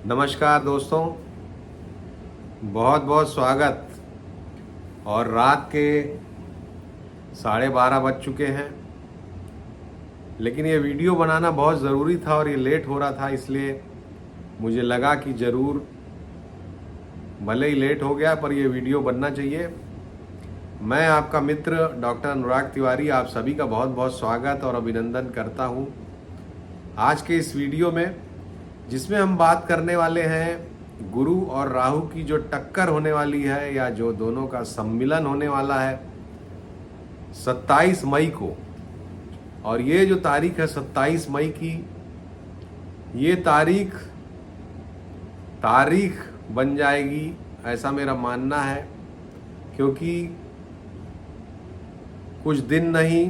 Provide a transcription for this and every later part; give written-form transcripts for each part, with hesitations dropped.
नमस्कार दोस्तों, बहुत बहुत स्वागत। और रात के 12:30 बज चुके हैं, लेकिन ये वीडियो बनाना बहुत ज़रूरी था और ये लेट हो रहा था, इसलिए मुझे लगा कि ज़रूर, भले ही लेट हो गया पर ये वीडियो बनना चाहिए। मैं आपका मित्र डॉक्टर अनुराग तिवारी आप सभी का बहुत बहुत स्वागत और अभिनंदन करता हूँ। आज के इस वीडियो में जिसमें हम बात करने वाले हैं गुरु और राहु की जो टक्कर होने वाली है या जो दोनों का सम्मिलन होने वाला है 27 मई को। और ये जो तारीख है 27 मई की, ये तारीख बन जाएगी, ऐसा मेरा मानना है, क्योंकि कुछ दिन नहीं,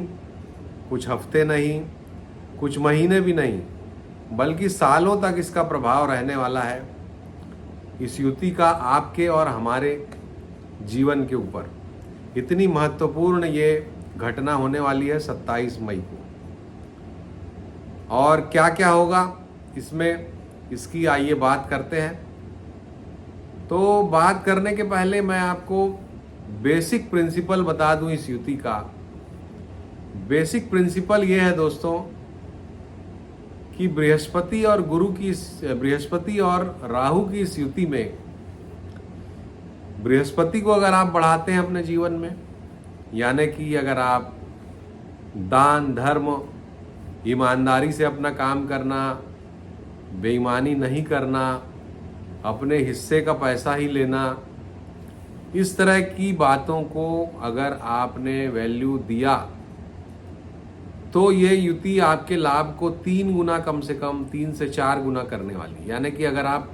कुछ हफ्ते नहीं, कुछ महीने भी नहीं, बल्कि सालों तक इसका प्रभाव रहने वाला है इस युति का आपके और हमारे जीवन के ऊपर। इतनी महत्वपूर्ण ये घटना होने वाली है 27 मई को। और क्या क्या होगा इसमें, इसकी आइए बात करते हैं। तो बात करने के पहले मैं आपको बेसिक प्रिंसिपल बता दूं इस युति का। बेसिक प्रिंसिपल ये है दोस्तों कि बृहस्पति और राहु की इस युति में, बृहस्पति को अगर आप बढ़ाते हैं अपने जीवन में, यानी कि अगर आप दान धर्म, ईमानदारी से अपना काम करना, बेईमानी नहीं करना, अपने हिस्से का पैसा ही लेना, इस तरह की बातों को अगर आपने वैल्यू दिया तो ये युति आपके लाभ को 3 गुना, कम से कम 3 से 4 गुना करने वाली। यानी कि अगर आप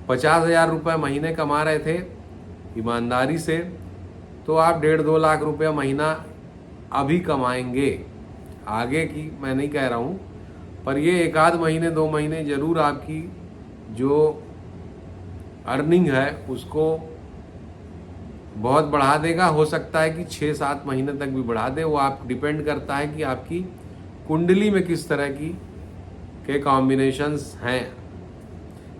50,000 रुपये महीने कमा रहे थे ईमानदारी से, तो आप 1.5-2 लाख रुपया महीना अभी कमाएंगे। आगे की मैं नहीं कह रहा हूँ, पर ये 1 महीने 2 महीने ज़रूर आपकी जो अर्निंग है उसको बहुत बढ़ा देगा। हो सकता है कि 6-7 महीने तक भी बढ़ा दे, वो आप डिपेंड करता है कि आपकी कुंडली में किस तरह के कॉम्बिनेशंस हैं।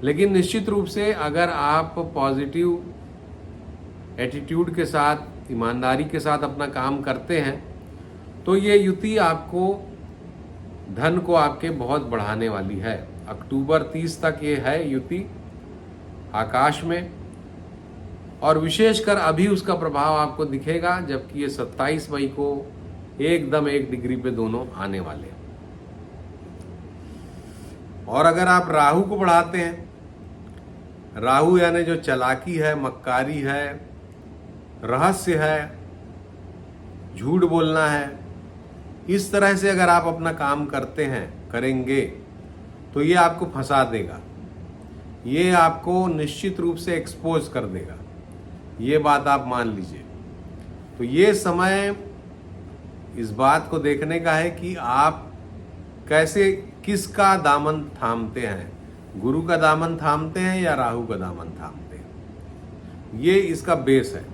लेकिन निश्चित रूप से अगर आप पॉजिटिव एटीट्यूड के साथ, ईमानदारी के साथ अपना काम करते हैं, तो ये युति आपको, धन को आपके बहुत बढ़ाने वाली है। अक्टूबर 30 तक ये है युति आकाश में, और विशेषकर अभी उसका प्रभाव आपको दिखेगा, जबकि ये 27 मई को एकदम 1 डिग्री पे दोनों आने वाले हैं। और अगर आप राहु को बढ़ाते हैं, राहु यानी जो चालाकी है, मक्कारी है, रहस्य है, झूठ बोलना है, इस तरह से अगर आप अपना काम करेंगे तो ये आपको फंसा देगा, ये आपको निश्चित रूप से एक्सपोज कर देगा। ये बात आप मान लीजिए। तो ये समय इस बात को देखने का है कि आप कैसे, किसका दामन थामते हैं, गुरु का दामन थामते हैं या राहु का दामन थामते हैं। ये इसका बेस है।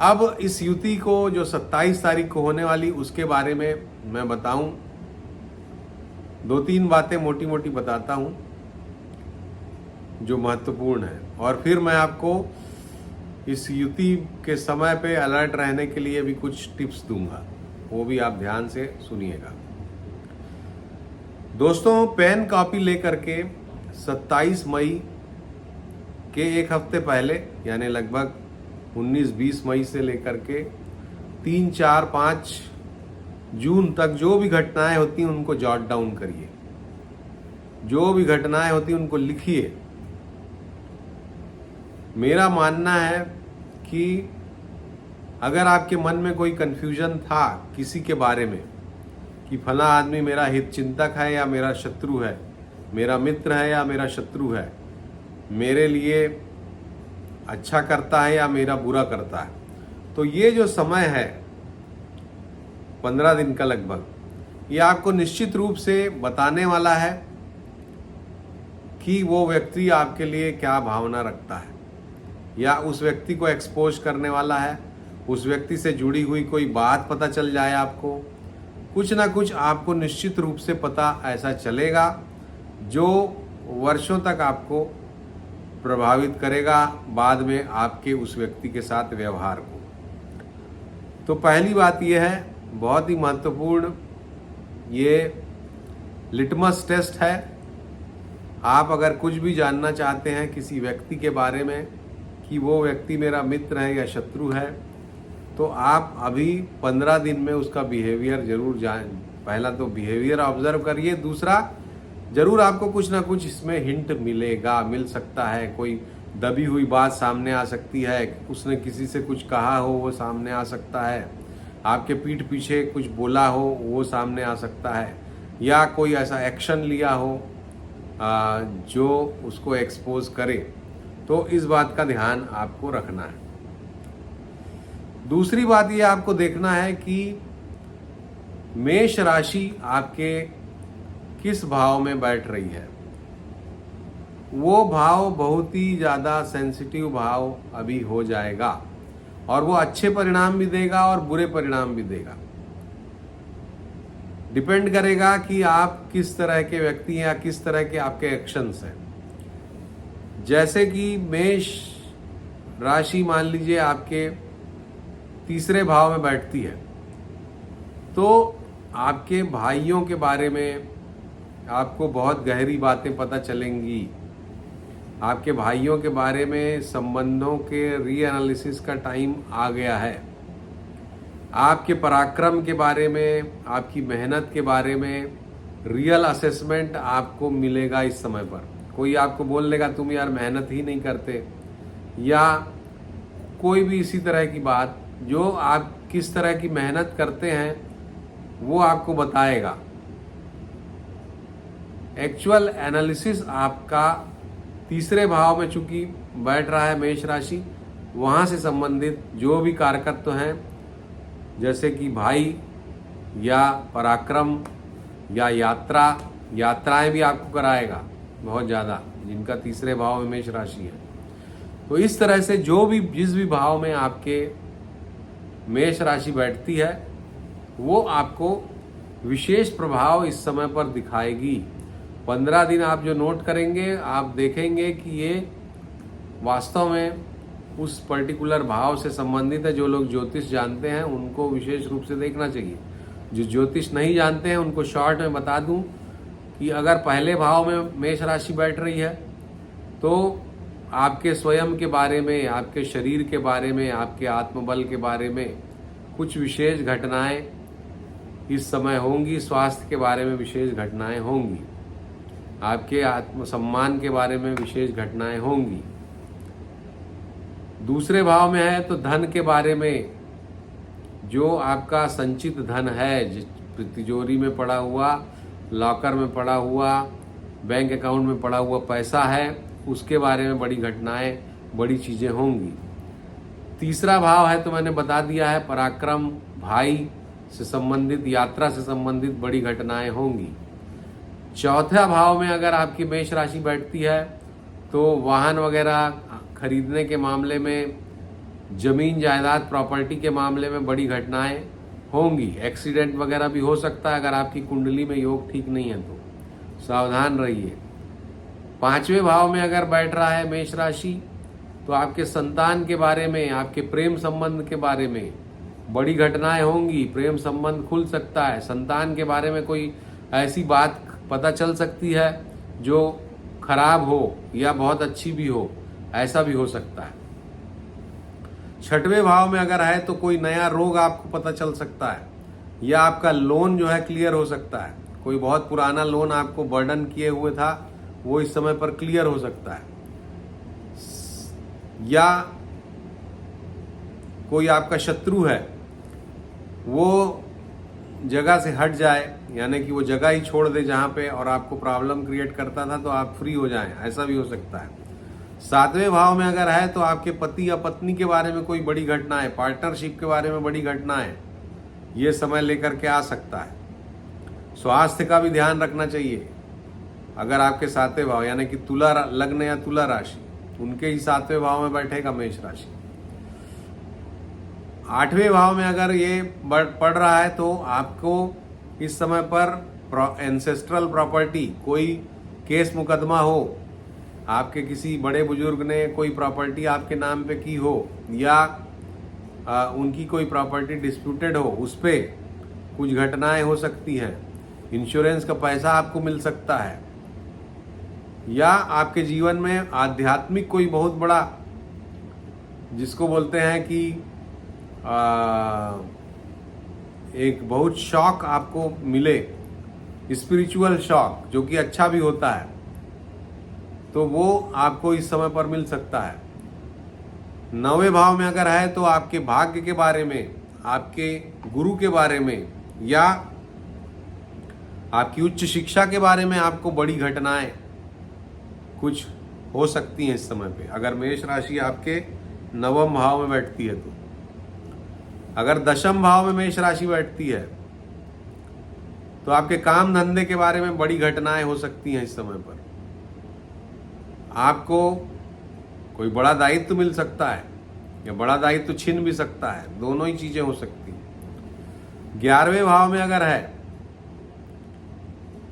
अब इस युति को जो 27 तारीख को होने वाली, उसके बारे में मैं बताऊं, 2-3 बातें मोटी मोटी बताता हूं जो महत्वपूर्ण है, और फिर मैं आपको इस युति के समय पे अलर्ट रहने के लिए भी कुछ टिप्स दूंगा, वो भी आप ध्यान से सुनिएगा। दोस्तों, पेन कॉपी लेकर के 27 मई के 1 हफ्ते पहले, यानी लगभग 19-20 मई से लेकर के 3-4-5 जून तक जो भी घटनाएं होती हैं उनको जॉट डाउन करिए। जो भी घटनाएं होती हैं उनको लिखिए। मेरा मानना है कि अगर आपके मन में कोई कन्फ्यूजन था किसी के बारे में कि फला आदमी मेरा हित चिंतक है या मेरा शत्रु है, मेरा मित्र है या मेरा शत्रु है, मेरे लिए अच्छा करता है या मेरा बुरा करता है, तो ये जो समय है 15 दिन का लगभग, ये आपको निश्चित रूप से बताने वाला है कि वो व्यक्ति आपके लिए क्या भावना रखता है, या उस व्यक्ति को एक्सपोज करने वाला है, उस व्यक्ति से जुड़ी हुई कोई बात पता चल जाए आपको, कुछ ना कुछ आपको निश्चित रूप से पता ऐसा चलेगा जो वर्षों तक आपको प्रभावित करेगा बाद में आपके उस व्यक्ति के साथ व्यवहार को। तो पहली बात यह है, बहुत ही महत्वपूर्ण ये लिटमस टेस्ट है। आप अगर कुछ भी जानना चाहते हैं किसी व्यक्ति के बारे में कि वो व्यक्ति मेरा मित्र है या शत्रु है, तो आप अभी 15 दिन में उसका बिहेवियर जरूर जान। पहला तो बिहेवियर ऑब्जर्व करिए, दूसरा जरूर आपको कुछ ना कुछ इसमें हिंट मिल सकता है। कोई दबी हुई बात सामने आ सकती है, उसने किसी से कुछ कहा हो वो सामने आ सकता है, आपके पीठ पीछे कुछ बोला हो वो सामने आ सकता है, या कोई ऐसा एक्शन लिया हो जो उसको एक्सपोज करे। तो इस बात का ध्यान आपको रखना है। दूसरी बात ये आपको देखना है कि मेष राशि आपके किस भाव में बैठ रही है। वो भाव बहुत ही ज़्यादा सेंसिटिव भाव अभी हो जाएगा और वो अच्छे परिणाम भी देगा और बुरे परिणाम भी देगा। डिपेंड करेगा कि आप किस तरह के व्यक्ति हैं या किस तरह के आपके एक्शंस हैं। जैसे कि मेष राशि मान लीजिए आपके तीसरे भाव में बैठती है, तो आपके भाइयों के बारे में आपको बहुत गहरी बातें पता चलेंगी। आपके भाइयों के बारे में संबंधों के रीएनालिसिस का टाइम आ गया है। आपके पराक्रम के बारे में, आपकी मेहनत के बारे में रियल असेसमेंट आपको मिलेगा इस समय पर। कोई आपको बोल देगा तुम यार मेहनत ही नहीं करते, या कोई भी इसी तरह की बात, जो आप किस तरह की मेहनत करते हैं वो आपको बताएगा। एक्चुअल एनालिसिस आपका तीसरे भाव में चूंकि बैठ रहा है मेष राशि, वहाँ से संबंधित जो भी कारकत्व हैं जैसे कि भाई या पराक्रम या यात्राएं भी आपको कराएगा बहुत ज़्यादा, जिनका तीसरे भाव में मेष राशि है। तो इस तरह से जिस भी भाव में आपके मेष राशि बैठती है वो आपको विशेष प्रभाव इस समय पर दिखाएगी। 15 दिन आप जो नोट करेंगे आप देखेंगे कि ये वास्तव में उस पर्टिकुलर भाव से संबंधित है। जो लोग ज्योतिष जानते हैं उनको विशेष रूप से देखना चाहिए। जो ज्योतिष नहीं जानते हैं उनको शॉर्ट में बता दूं कि अगर पहले भाव में मेष राशि बैठ रही है तो आपके स्वयं के बारे में, आपके शरीर के बारे में, आपके आत्मबल के बारे में कुछ विशेष घटनाएं इस समय होंगी। स्वास्थ्य के बारे में विशेष घटनाएं होंगी, आपके आत्मसम्मान के बारे में विशेष घटनाएं होंगी। दूसरे भाव में है तो धन के बारे में, जो आपका संचित धन है, तिजोरी में पड़ा हुआ, लॉकर में पड़ा हुआ, बैंक अकाउंट में पड़ा हुआ पैसा है, उसके बारे में बड़ी घटनाएं, बड़ी चीज़ें होंगी। तीसरा भाव है तो मैंने बता दिया है, पराक्रम, भाई से संबंधित, यात्रा से संबंधित बड़ी घटनाएं होंगी। चौथा भाव में अगर आपकी मेष राशि बैठती है तो वाहन वगैरह खरीदने के मामले में, जमीन जायदाद प्रॉपर्टी के मामले में बड़ी घटनाएं होंगी। एक्सीडेंट वगैरह भी हो सकता है अगर आपकी कुंडली में योग ठीक नहीं है तो सावधान रहिए। पांचवें भाव में अगर बैठ रहा है मेष राशि तो आपके संतान के बारे में, आपके प्रेम संबंध के बारे में बड़ी घटनाएं होंगी। प्रेम संबंध खुल सकता है, संतान के बारे में कोई ऐसी बात पता चल सकती है जो खराब हो या बहुत अच्छी भी हो, ऐसा भी हो सकता है। छठवें भाव में अगर है तो कोई नया रोग आपको पता चल सकता है, या आपका लोन जो है क्लियर हो सकता है। कोई बहुत पुराना लोन आपको बर्डन किए हुए था वो इस समय पर क्लियर हो सकता है, या कोई आपका शत्रु है वो जगह से हट जाए, यानी कि वो जगह ही छोड़ दे जहाँ पे और आपको प्रॉब्लम क्रिएट करता था तो आप फ्री हो जाएं, ऐसा भी हो सकता है। सातवें भाव में अगर है तो आपके पति या पत्नी के बारे में कोई बड़ी घटना है, पार्टनरशिप के बारे में बड़ी घटना है, ये समय लेकर के आ सकता है। स्वास्थ्य का भी ध्यान रखना चाहिए। अगर आपके सातवें भाव यानी कि तुला लग्न या तुला राशि, उनके ही सातवें भाव में बैठेगा मेष राशि। आठवें भाव में अगर ये पड़ रहा है तो आपको इस समय पर एंसेस्ट्रल प्रॉपर्टी, कोई केस मुकदमा हो, आपके किसी बड़े बुजुर्ग ने कोई प्रॉपर्टी आपके नाम पे की हो, या उनकी कोई प्रॉपर्टी डिस्प्यूटेड हो, उस पर कुछ घटनाएं हो सकती हैं। इंश्योरेंस का पैसा आपको मिल सकता है, या आपके जीवन में आध्यात्मिक कोई बहुत बड़ा, जिसको बोलते हैं कि एक बहुत शॉक आपको मिले, स्पिरिचुअल शॉक, जो कि अच्छा भी होता है, तो वो आपको इस समय पर मिल सकता है। 9वें भाव में अगर है तो आपके भाग्य के बारे में, आपके गुरु के बारे में, या आपकी उच्च शिक्षा के बारे में आपको बड़ी घटनाएं कुछ हो सकती हैं इस समय पे, अगर मेष राशि आपके 9वें भाव में बैठती है तो। अगर 10वें भाव में मेष राशि बैठती है तो आपके काम धंधे के बारे में बड़ी घटनाएं हो सकती हैं इस समय पर। आपको कोई बड़ा दायित्व मिल सकता है, या बड़ा दायित्व छिन भी सकता है, दोनों ही चीजें हो सकती हैं। 11वें भाव में अगर है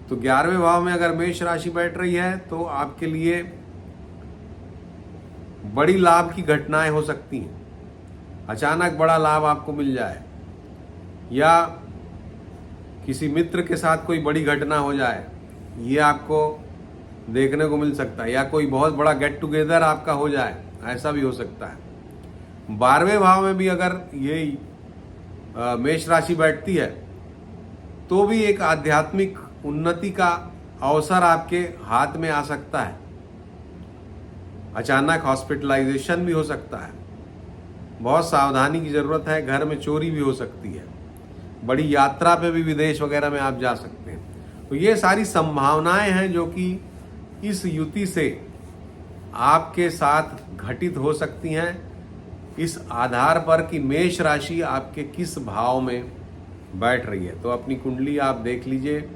तो 11वें भाव में अगर मेष राशि बैठ रही है तो आपके लिए बड़ी लाभ की घटनाएं हो सकती हैं। अचानक बड़ा लाभ आपको मिल जाए, या किसी मित्र के साथ कोई बड़ी घटना हो जाए, ये आपको देखने को मिल सकता है, या कोई बहुत बड़ा गेट टुगेदर आपका हो जाए, ऐसा भी हो सकता है। 12वें भाव में भी अगर ये मेष राशि बैठती है तो भी एक आध्यात्मिक उन्नति का अवसर आपके हाथ में आ सकता है। अचानक हॉस्पिटलाइजेशन भी हो सकता है, बहुत सावधानी की जरूरत है, घर में चोरी भी हो सकती है, बड़ी यात्रा पे भी विदेश वगैरह में आप जा सकते हैं। तो ये सारी संभावनाएं हैं जो कि इस युति से आपके साथ घटित हो सकती हैं, इस आधार पर कि मेष राशि आपके किस भाव में बैठ रही है। तो अपनी कुंडली आप देख लीजिए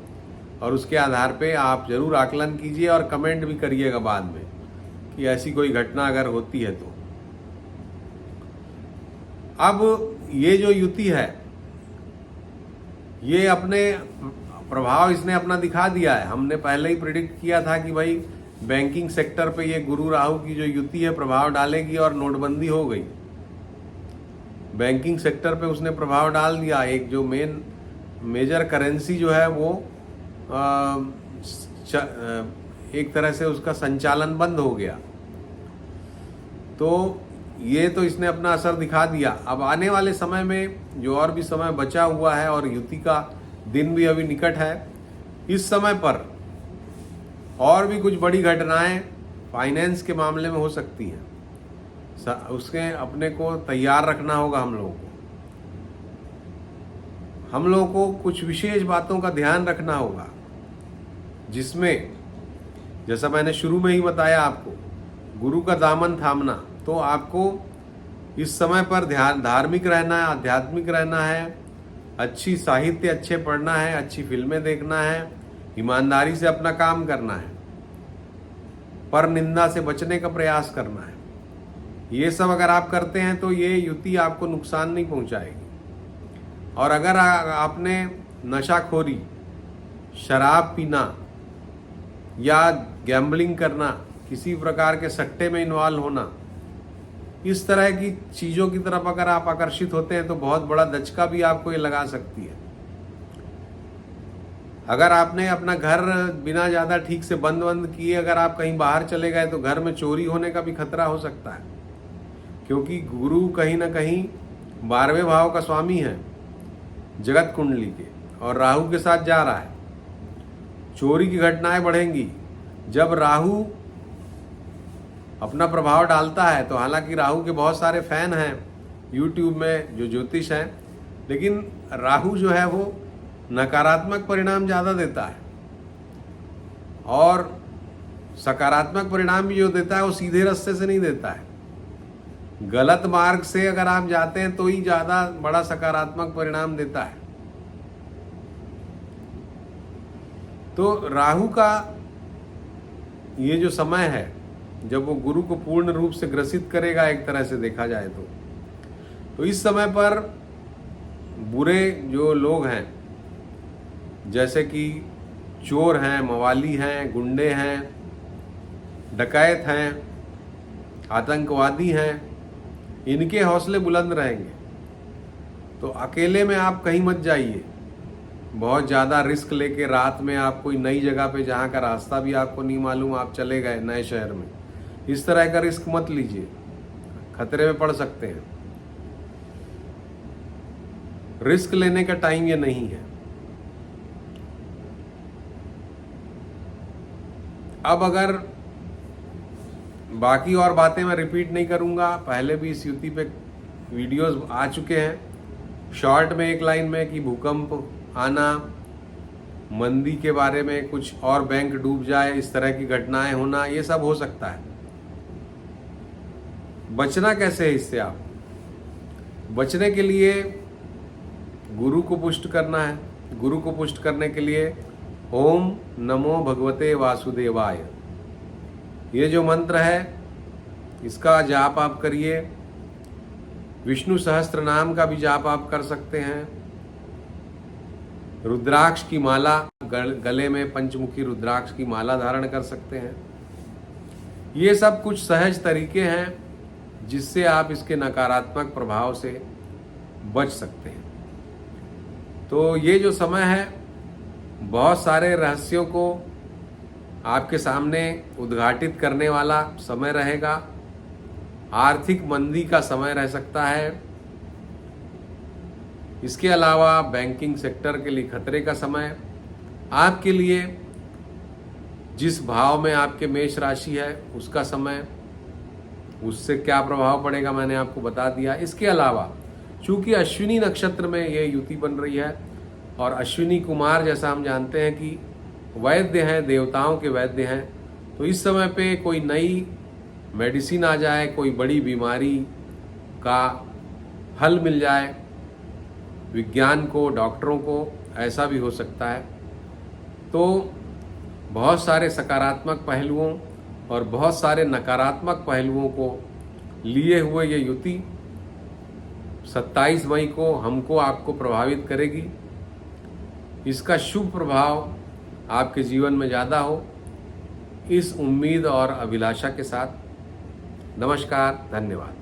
और उसके आधार पे आप जरूर आकलन कीजिए और कमेंट भी करिएगा बाद में कि ऐसी कोई घटना अगर होती है तो। अब ये जो युति है, ये अपने प्रभाव इसने अपना दिखा दिया है। हमने पहले ही प्रिडिक्ट किया था कि भाई बैंकिंग सेक्टर पे ये गुरु राहु की जो युति है प्रभाव डालेगी, और नोटबंदी हो गई। बैंकिंग सेक्टर पे उसने प्रभाव डाल दिया। एक जो मेजर करेंसी जो है वो एक तरह से उसका संचालन बंद हो गया। तो ये तो इसने अपना असर दिखा दिया। अब आने वाले समय में जो और भी समय बचा हुआ है, और युति का दिन भी अभी निकट है, इस समय पर और भी कुछ बड़ी घटनाएं फाइनेंस के मामले में हो सकती हैं। उसके अपने को तैयार रखना होगा हम लोगों को। हम लोगों को कुछ विशेष बातों का ध्यान रखना होगा, जिसमें जैसा मैंने शुरू में ही बताया आपको, गुरु का दामन थामना। तो आपको इस समय पर धार्मिक रहना है, आध्यात्मिक रहना है, अच्छी साहित्य अच्छे पढ़ना है, अच्छी फिल्में देखना है, ईमानदारी से अपना काम करना है, पर निंदा से बचने का प्रयास करना है। ये सब अगर आप करते हैं तो ये युति आपको नुकसान नहीं पहुंचाएगी। और अगर आपने नशाखोरी, शराब पीना या गैम्बलिंग करना, किसी प्रकार के सट्टे में इन्वॉल्व होना, इस तरह की चीजों की तरफ अगर आप आकर्षित होते हैं तो बहुत बड़ा दचका भी आपको ये लगा सकती है। अगर आपने अपना घर बिना ज्यादा ठीक से बंद किए अगर आप कहीं बाहर चले गए तो घर में चोरी होने का भी खतरा हो सकता है, क्योंकि गुरु कहीं ना कहीं 12वें भाव का स्वामी है जगत कुंडली के, और राहु के साथ जा रहा है। चोरी की घटनाएं बढ़ेंगी जब राहु अपना प्रभाव डालता है। तो हालांकि राहु के बहुत सारे फैन हैं यूट्यूब में जो ज्योतिष हैं, लेकिन राहु जो है वो नकारात्मक परिणाम ज़्यादा देता है, और सकारात्मक परिणाम भी जो देता है वो सीधे रास्ते से नहीं देता है। गलत मार्ग से अगर आप जाते हैं तो ही ज़्यादा बड़ा सकारात्मक परिणाम देता है। तो राहु का ये जो समय है जब वो गुरु को पूर्ण रूप से ग्रसित करेगा, एक तरह से देखा जाए तो इस समय पर बुरे जो लोग हैं, जैसे कि चोर हैं, मवाली हैं, गुंडे हैं, डकैत हैं, आतंकवादी हैं, इनके हौसले बुलंद रहेंगे। तो अकेले में आप कहीं मत जाइए। बहुत ज़्यादा रिस्क लेके रात में आप कोई नई जगह पे जहाँ का रास्ता भी आपको नहीं मालूम आप चले गए नए शहर में, इस तरह का रिस्क मत लीजिए, खतरे में पड़ सकते हैं। रिस्क लेने का टाइम ये नहीं है। अब अगर बाकी और बातें मैं रिपीट नहीं करूंगा, पहले भी इस युति पे वीडियोस आ चुके हैं। शॉर्ट में एक लाइन में कि भूकंप आना, मंदी के बारे में कुछ और, बैंक डूब जाए, इस तरह की घटनाएं होना, ये सब हो सकता है। बचना कैसे है इससे? आप बचने के लिए गुरु को पुष्ट करना है। गुरु को पुष्ट करने के लिए ओम नमो भगवते वासुदेवाय, ये जो मंत्र है इसका जाप आप करिए। विष्णु सहस्त्र नाम का भी जाप आप कर सकते हैं। रुद्राक्ष की माला, गले में पंचमुखी रुद्राक्ष की माला धारण कर सकते हैं। ये सब कुछ सहज तरीके हैं जिससे आप इसके नकारात्मक प्रभाव से बच सकते हैं। तो ये जो समय है, बहुत सारे रहस्यों को आपके सामने उद्घाटित करने वाला समय रहेगा। आर्थिक मंदी का समय रह सकता है। इसके अलावा बैंकिंग सेक्टर के लिए खतरे का समय। आपके लिए जिस भाव में आपके मेष राशि है उसका समय, उससे क्या प्रभाव पड़ेगा मैंने आपको बता दिया। इसके अलावा चूंकि अश्विनी नक्षत्र में ये युति बन रही है और अश्विनी कुमार जैसा हम जानते हैं कि वैद्य हैं, देवताओं के वैद्य हैं, तो इस समय पे कोई नई मेडिसिन आ जाए, कोई बड़ी बीमारी का हल मिल जाए विज्ञान को, डॉक्टरों को, ऐसा भी हो सकता है। तो बहुत सारे सकारात्मक पहलुओं और बहुत सारे नकारात्मक पहलुओं को लिए हुए ये युति 27 मई को हमको आपको प्रभावित करेगी। इसका शुभ प्रभाव आपके जीवन में ज़्यादा हो, इस उम्मीद और अभिलाषा के साथ नमस्कार, धन्यवाद।